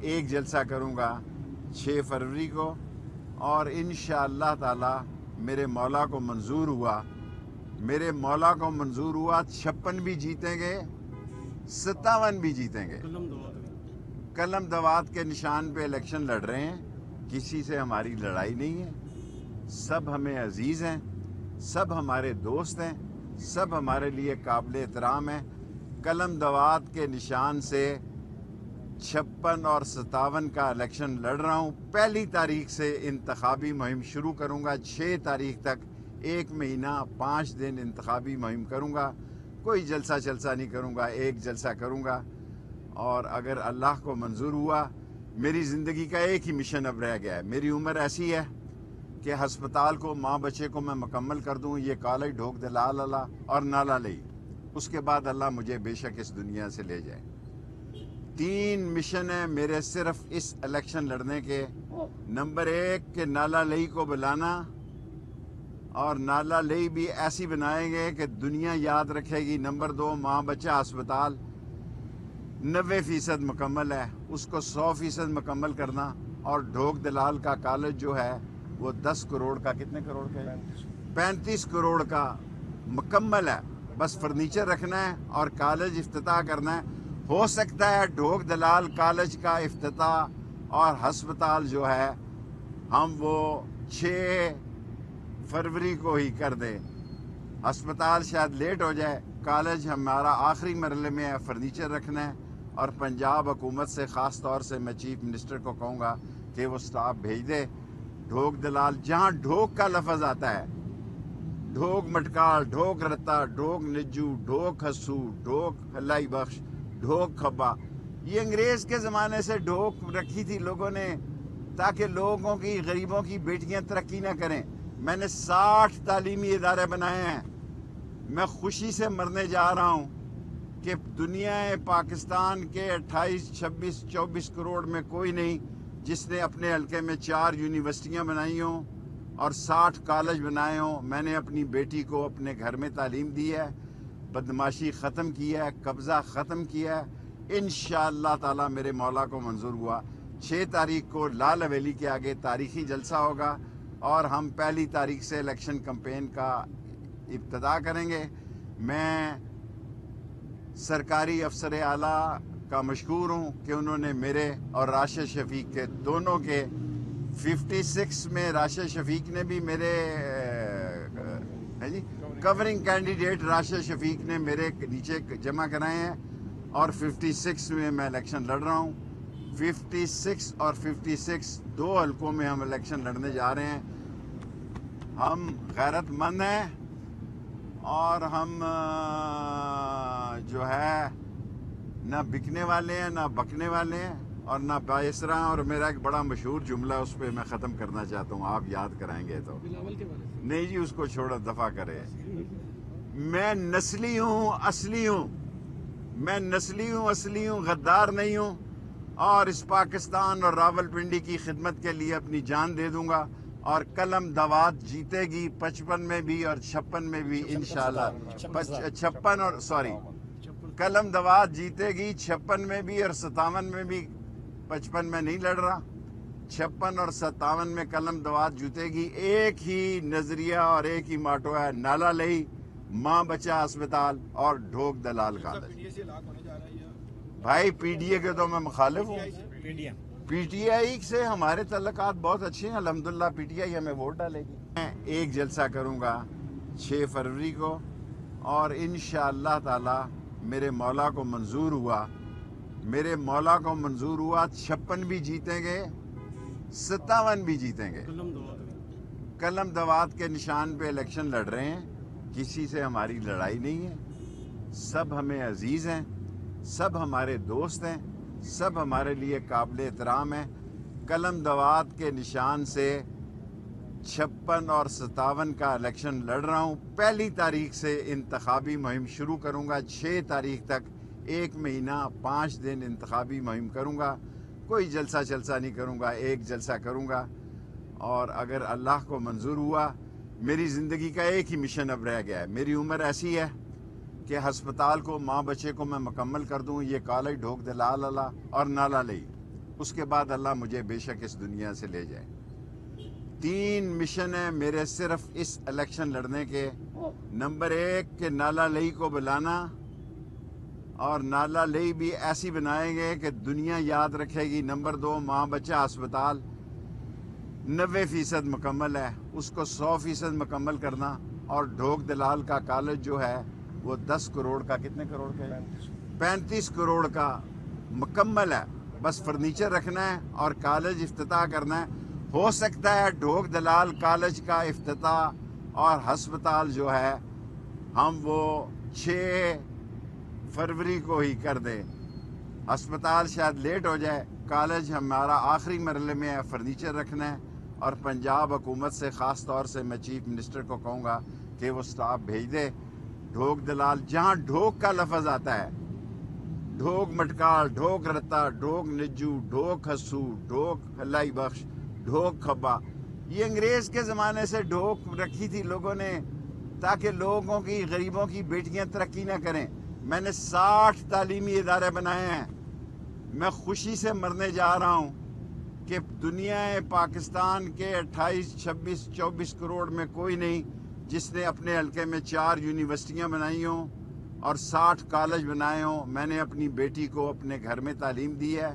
एक जलसा करूँगा 6 फरवरी को, और इंशाअल्लाह ताला मेरे मौला को मंजूर हुआ, 56 भी जीतेंगे, 57 भी जीतेंगे। कलम दवात के निशान पे इलेक्शन लड़ रहे हैं, किसी से हमारी लड़ाई नहीं है, सब हमें अजीज़ हैं, सब हमारे दोस्त हैं, सब हमारे लिए काबिल एहतराम हैं। कलम दवात के निशान से 56 और 57 का इलेक्शन लड़ रहा हूँ। 1 तारीख से इंतखाबी मुहिम शुरू करूँगा, 6 तारीख तक 1 महीना 5 दिन इंतखाबी मुहिम करूँगा। कोई जलसा नहीं करूँगा, एक जलसा करूँगा। और अगर अल्लाह को मंजूर हुआ, मेरी ज़िंदगी का एक ही मिशन अब रह गया है। मेरी उम्र ऐसी है कि हस्पताल को, माँ बच्चे को मैं मुकम्मल कर दूँ, ये कॉलेज ढोक दलाल अल्लाह और नाला लई, उसके बाद अल्लाह मुझे बेशक इस दुनिया से ले जाए। 3 मिशन है मेरे सिर्फ इस इलेक्शन लड़ने के। नंबर 1 कि नाला लई को बुलाना, और नाला लई भी ऐसी बनाएंगे कि दुनिया याद रखेगी। नंबर 2 माँ बच्चा अस्पताल 90% मुकम्मल है, उसको 100% मुकम्मल करना। और ढोक दलाल का कॉलेज जो है वो 10 करोड़ का, कितने करोड़ का है? 35 करोड़ का मुकम्मल है। बस फर्नीचर रखना है और कॉलेज इफ्तिताह करना है। हो सकता है ढोक दलाल कॉलेज का इफ्तिताह और हस्पताल जो है हम वो 6 फरवरी को ही कर दें। हस्पताल शायद लेट हो जाए, कॉलेज हमारा आखिरी मरहले में है, फर्नीचर रखना है। और पंजाब हुकूमत से ख़ास तौर से मैं चीफ मिनिस्टर को कहूँगा कि वो स्टाफ भेज दे। ढोक दलाल, जहाँ ढोक का लफ्ज़ आता है, ढोक मटकाल, ढोक रत्ता, ढोक निज्जू, ढोक हस्सू, ढोक हलाई बख्श, ढोक खब्बा, ये अंग्रेज़ के ज़माने से ढोक रखी थी लोगों ने ताकि लोगों की, गरीबों की बेटियां तरक्की ना करें। मैंने 60 तालीमी इदारे बनाए हैं। मैं खुशी से मरने जा रहा हूँ कि दुनिया पाकिस्तान के 28, 26, 24 करोड़ में कोई नहीं जिसने अपने हल्के में 4 यूनिवर्सिटियाँ बनाई हों और 60 कॉलेज बनाए हों। मैंने अपनी बेटी को अपने घर में तालीम दी है, बदमाशी ख़त्म की है, कब्ज़ा ख़त्म किया है। इंशाअल्लाह ताला मेरे मौला को मंजूर हुआ, 6 तारीख को लाल हवेली के आगे तारीख़ी जलसा होगा और हम 1 तारीख से इलेक्शन कैंपेन का इब्तिदा करेंगे। मैं सरकारी अफसर आला का मशकूर हूँ कि उन्होंने मेरे और राशिद शफीक के दोनों के 56 में राशिद शफीक ने भी मेरे है जी कवरिंग कैंडिडेट राशिद शफीक ने मेरे नीचे जमा कराए हैं और 56 में मैं इलेक्शन लड़ रहा हूँ। 56 और 56 2 हलकों में हम इलेक्शन लड़ने जा रहे हैं। हम गैरतमंद हैं और हम जो है ना बिकने वाले हैं ना बकने वाले हैं और ना बायसरा। और मेरा एक बड़ा मशहूर जुमला उस पर मैं ख़त्म करना चाहता हूँ, आप याद कराएंगे तो। नहीं जी, उसको छोड़ो, दफ़ा करे। मैं नस्ली हूँ, असली हूँ, मैं नस्ली हूँ, असली हूँ, गद्दार नहीं हूँ और इस पाकिस्तान और रावलपिंडी की खिदमत के लिए अपनी जान दे दूंगा। और कलम दवात जीतेगी 55 में भी और 56 में भी इंशाल्लाह। 56 और कलम दवात जीतेगी 56 में भी और 57 में भी। 55 में नहीं लड़ रहा, 56 और 57 में कलम दवात जीतेगी। एक ही नजरिया और एक ही माटो है, नाला लई, माँ बच्चा अस्पताल और ढोक दलाल कॉलेज। भाई पीडीए के तो मैं मुखालिफ हूँ। पीटीआई से हमारे तल्लकात बहुत अच्छे हैं, अल्हम्दुलिल्लाह पीटीआई हमें वोट डालेगी। मैं एक जलसा करूँगा 6 फरवरी को और इंशाअल्लाह ताला मेरे मौला को मंजूर हुआ, 56 भी जीतेंगे, 57 भी जीतेंगे। कलम दवात के निशान पे इलेक्शन लड़ रहे हैं, किसी से हमारी लड़ाई नहीं है, सब हमें अजीज़ हैं, सब हमारे दोस्त हैं, सब हमारे लिए काबिल एहतराम है। कलम दवात के निशान से 56 और 57 का इलेक्शन लड़ रहा हूँ। 1 तारीख से इंतखाबी मुहिम शुरू करूँगा, 6 तारीख तक 1 महीना 5 दिन इंतखाबी मुहिम करूँगा। कोई जलसा नहीं करूँगा, एक जलसा करूँगा। और अगर अल्लाह को मंजूर हुआ, मेरी ज़िंदगी का एक ही मिशन अब रह गया है। मेरी उम्र ऐसी है कि हस्पताल को, माँ बच्चे को मैं मुकम्मल कर दूँ, ये कॉलेज ढोक दलाल अल्लाह और नाला लई, اس کے بعد اللہ مجھے بے شک اس دنیا سے لے جائے۔ 3 مشن ہیں میرے صرف اس الیکشن لڑنے کے۔ نمبر 1 کہ نالا لئی کو بلانا، اور نالا لئی بھی ایسی بنائیں گے کہ دنیا یاد رکھے گی۔ نمبر 2 ماں بچہ ہسپتال 90% مکمل ہے، اس کو 100% مکمل کرنا۔ اور ڈھوک دلال کا کالج جو ہے وہ 10 کروڑ کا، کتنے کروڑ کا ہے؟ 35 کروڑ کا مکمل ہے، بس فرنیچر رکھنا ہے اور کالج افتتاح کرنا ہے۔ ہو سکتا ہے ڈھوک دلال کالج کا افتتاح اور ہسپتال جو ہے ہم وہ 6 فروری کو ہی کر دیں۔ ہسپتال شاید لیٹ ہو جائے، کالج ہمارا آخری مرحلے میں ہے، فرنیچر رکھنا ہے۔ اور پنجاب حکومت سے خاص طور سے میں چیف منسٹر کو کہوں گا کہ وہ سٹاف بھیج دے۔ ڈھوک دلال جہاں ڈھوک کا لفظ آتا ہے، ڈھوک مٹکال، ڈھوک رتا، ڈھوک نجو، ڈھوک ہسو، ڈھوک ہلائی بخش، ڈھوک کھبا، یہ انگریز کے زمانے سے ڈھوک رکھی تھی لوگوں نے تاکہ لوگوں کی، غریبوں کی بیٹیاں ترقی نہ کریں۔ میں نے 60 تعلیمی ادارے بنائے ہیں۔ میں خوشی سے مرنے جا رہا ہوں کہ دنیا پاکستان کے 28، 26، 24 کروڑ میں کوئی نہیں جس نے اپنے حلقے میں 4 یونیورسٹیاں بنائی ہوں اور 60 کالج بنائے ہوں۔ میں نے اپنی بیٹی کو اپنے گھر میں تعلیم دی ہے،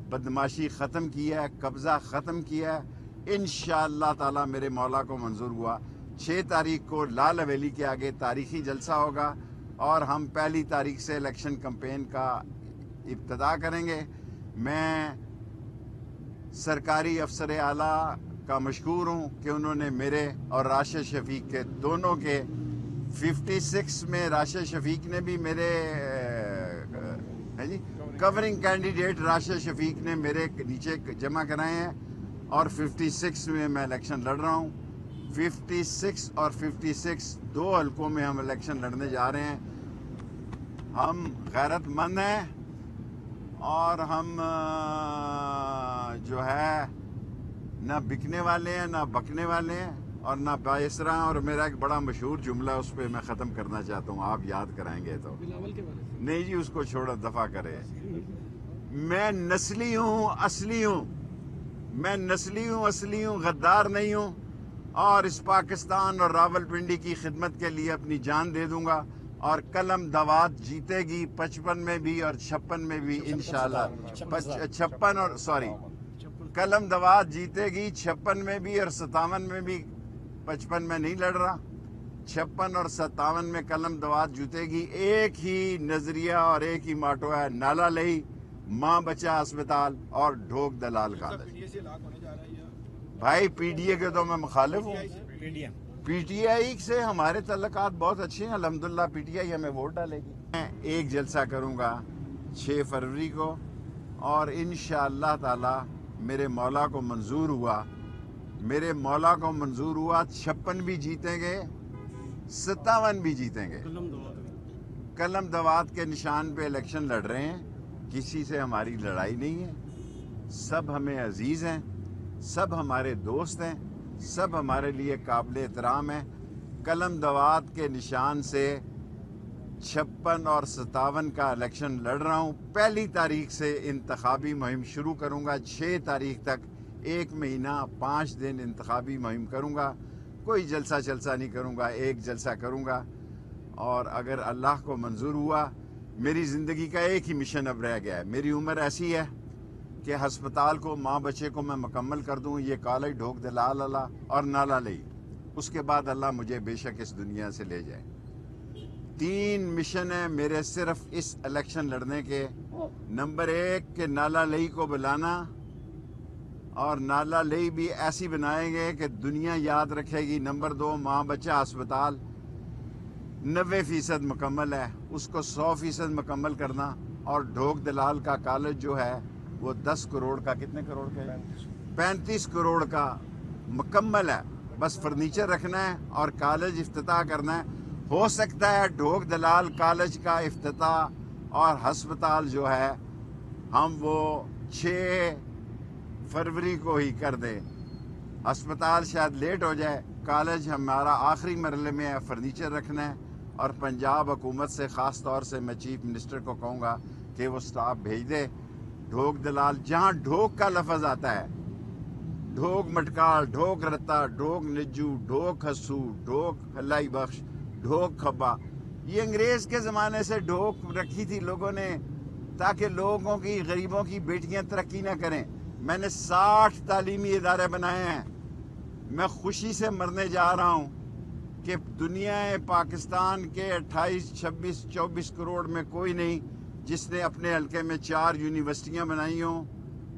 بدماشی ختم کی ہے، قبضہ ختم کیا ہے۔ انشاءاللہ تعالی میرے مولا کو منظور ہوا 6 تاریخ کو لال حویلی کے آگے تاریخی جلسہ ہوگا اور ہم 1 تاریخ سے الیکشن کمپین کا ابتدا کریں گے۔ میں سرکاری افسر اعلیٰ کا مشکور ہوں کہ انہوں نے میرے اور راشد شفیق کے دونوں کے 56 میں راشد شفیق نے بھی میرے کورنگ کینڈیڈیٹ راشد شفیق نے میرے نیچے جمع کرائے ہیں، اور 56 میں الیکشن لڑ رہا ہوں۔ 56 اور 56 2 حلقوں میں ہم الیکشن لڑنے جا رہے ہیں۔ ہم غیرت مند ہیں اور ہم جو ہے نہ بکنے والے ہیں نہ بکنے والے ہیں اور نہ باعثرا۔ اور میرا ایک بڑا مشہور جملہ اس پہ میں ختم کرنا چاہتا ہوں، آپ یاد کرائیں گے تو۔ نہیں جی اس کو چھوڑو، دفع کرے۔ میں نسلی ہوں، اصلی ہوں، میں نسلی ہوں، اصلی ہوں، غدار نہیں ہوں، اور اس پاکستان اور راول پنڈی کی خدمت کے لیے اپنی جان دے دوں گا۔ اور قلم دوات جیتے گی 55 میں بھی اور 56 میں بھی انشاءاللہ۔ 56 اور قلم دوات جیتے گی 56 میں بھی اور 57 میں بھی۔ 55 میں نہیں لڑ رہا، 56 اور 57 میں قلم دوات جیتے گی۔ ایک ہی نظریہ اور ایک ہی ماٹو ہے، نالا لئی، ماں بچہ ہسپتال اور ڈھوک دلال کالج۔ بھائی پی ڈی اے کے تو میں مخالف ہوں۔ پی ٹی آئی سے ہمارے تعلقات بہت اچھے ہیں، الحمدللہ پی ٹی آئی ہمیں ووٹ ڈالے گی۔ میں ایک جلسہ کروں گا 6 فروری کو، اور انشاءاللہ تعالی میرے مولا کو منظور ہوا، 56 بھی جیتیں گے، 57 بھی جیتیں گے۔ قلم دوات کے نشان پہ الیکشن لڑ رہے ہیں، کسی سے ہماری لڑائی نہیں ہے، سب ہمیں عزیز ہیں، سب ہمارے دوست ہیں، سب ہمارے لیے قابل احترام ہیں۔ قلم دوات کے نشان سے 56 اور 57 کا الیکشن لڑ رہا ہوں۔ 1 تاریخ سے انتخابی مہم شروع کروں گا، 6 تاریخ تک 1 مہینہ 5 دن انتخابی مہم کروں گا۔ کوئی جلسہ نہیں کروں گا، ایک جلسہ کروں گا۔ اور اگر اللہ کو منظور ہوا، میری زندگی کا ایک ہی مشن اب رہ گیا ہے۔ میری عمر ایسی ہے کہ ہسپتال کو، ماں بچے کو میں مکمل کر دوں، یہ کالج ڈھوک دلال اور نالا لئی، اس کے بعد اللہ مجھے بے شک اس دنیا سے لے جائے۔ 3 مشن ہیں میرے صرف اس الیکشن لڑنے کے۔ نمبر 1 کہ نالا لئی کو بلانا، اور نالا لئی بھی ایسی بنائیں گے کہ دنیا یاد رکھے گی۔ نمبر 2 ماں بچہ ہسپتال 90% مکمل ہے، اس کو 100% مکمل کرنا۔ اور ڈھوک دلال کا کالج جو ہے وہ 10 کروڑ کا، کتنے کروڑ کا ہے؟ 35 کروڑ کا مکمل ہے، بس فرنیچر رکھنا ہے اور کالج افتتاح کرنا ہے۔ ہو سکتا ہے ڈھوک دلال کالج کا افتتاح اور ہسپتال جو ہے ہم وہ 6 فروری کو ہی کر دیں۔ ہسپتال شاید لیٹ ہو جائے، کالج ہمارا آخری مرحلے میں ہے، فرنیچر رکھنا ہے۔ اور پنجاب حکومت سے خاص طور سے میں چیف منسٹر کو کہوں گا کہ وہ سٹاف بھیج دے۔ ढोक दलाल, जहां ढोक का लफ्ज आता है, ढोक मटकाल, ढोक रत्ता, ढोक निज्जू, ढोक हस्सू, ढोक हल्लाई बख्श, ढोक खब्बा, ये अंग्रेज के ज़माने से ढोक रखी थी लोगों ने ताकि लोगों की, गरीबों की बेटियां तरक्की ना करें। मैंने 60 तालीमी इदारे बनाए हैं। मैं खुशी से मरने जा रहा हूँ कि दुनिया पाकिस्तान के 28, 26, 24 करोड़ में कोई नहीं जिसने अपने हल्के में 4 यूनिवर्सिटियाँ बनाई हों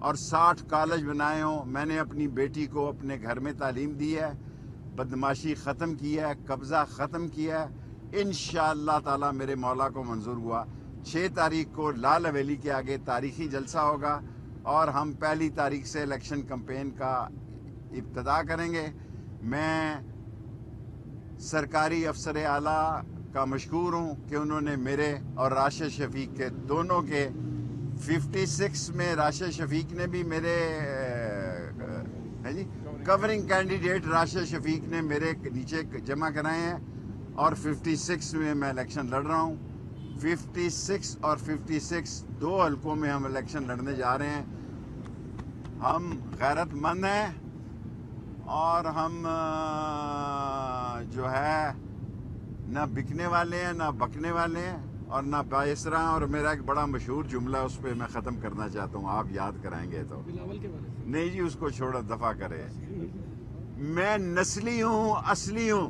और 60 कॉलेज बनाए हों। मैंने अपनी बेटी को अपने घर में तालीम दी है, बदमाशी ख़त्म की है, कब्ज़ा ख़त्म किया है। इंशाअल्लाह ताला मेरे मौला को मंजूर हुआ 6 तारीख को लाल हवेली के आगे तारीखी जलसा होगा और हम 1 तारीख से इलेक्शन कैंपेन का इब्तिदा करेंगे। मैं सरकारी अफसर आला का मशकूर हूँ कि उन्होंने मेरे और राशिद शफीक के दोनों के 56 में राशिद शफीक ने भी मेरे है जी कवरिंग कैंडिडेट राशिद शफीक ने मेरे नीचे जमा कराए हैं और 56 में मैं इलेक्शन लड़ रहा हूँ। 56 और 56 दो हलकों में हम इलेक्शन लड़ने जा रहे हैं। हम गैरतमंद हैं और हम जो है ना बिकने वाले हैं ना बकने वाले हैं और ना बाइसरा। और मेरा एक बड़ा मशहूर जुमला उस पर मैं ख़त्म करना चाहता हूँ, आप याद कराएंगे तो। नहीं जी, उसको छोड़ो, दफा करे। मैं नस्ली हूँ, असली हूँ।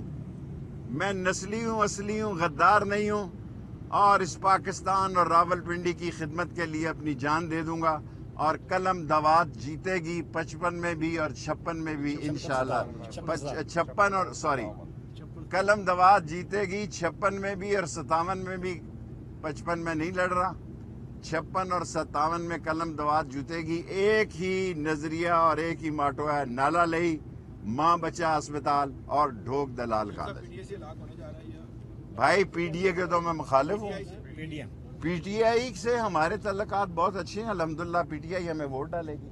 मैं नस्ली हूँ, असली हूँ, गद्दार नहीं हूँ और इस पाकिस्तान और रावलपिंडी की खिदमत के लिए अपनी जान दे दूंगा। और कलम दवात जीतेगी 55 में भी और 56 में भी इंशाल्लाह। 56 और कलम दवात जीतेगी 56 में भी और 57 में भी। 55 में नहीं लड़ रहा, 56 और 57 में कलम दवात जीतेगी। एक ही नजरिया और एक ही माटो है, नाला लही, माँ बच्चा अस्पताल और ढोक दलाल कॉलेज। भाई पीडीए के तो मैं मुखालिफ हूँ। पीटीआई से हमारे तल्लुकात बहुत अच्छे हैं, अल्हम्दुलिल्लाह। पीटीआई हमें वोट डालेगी।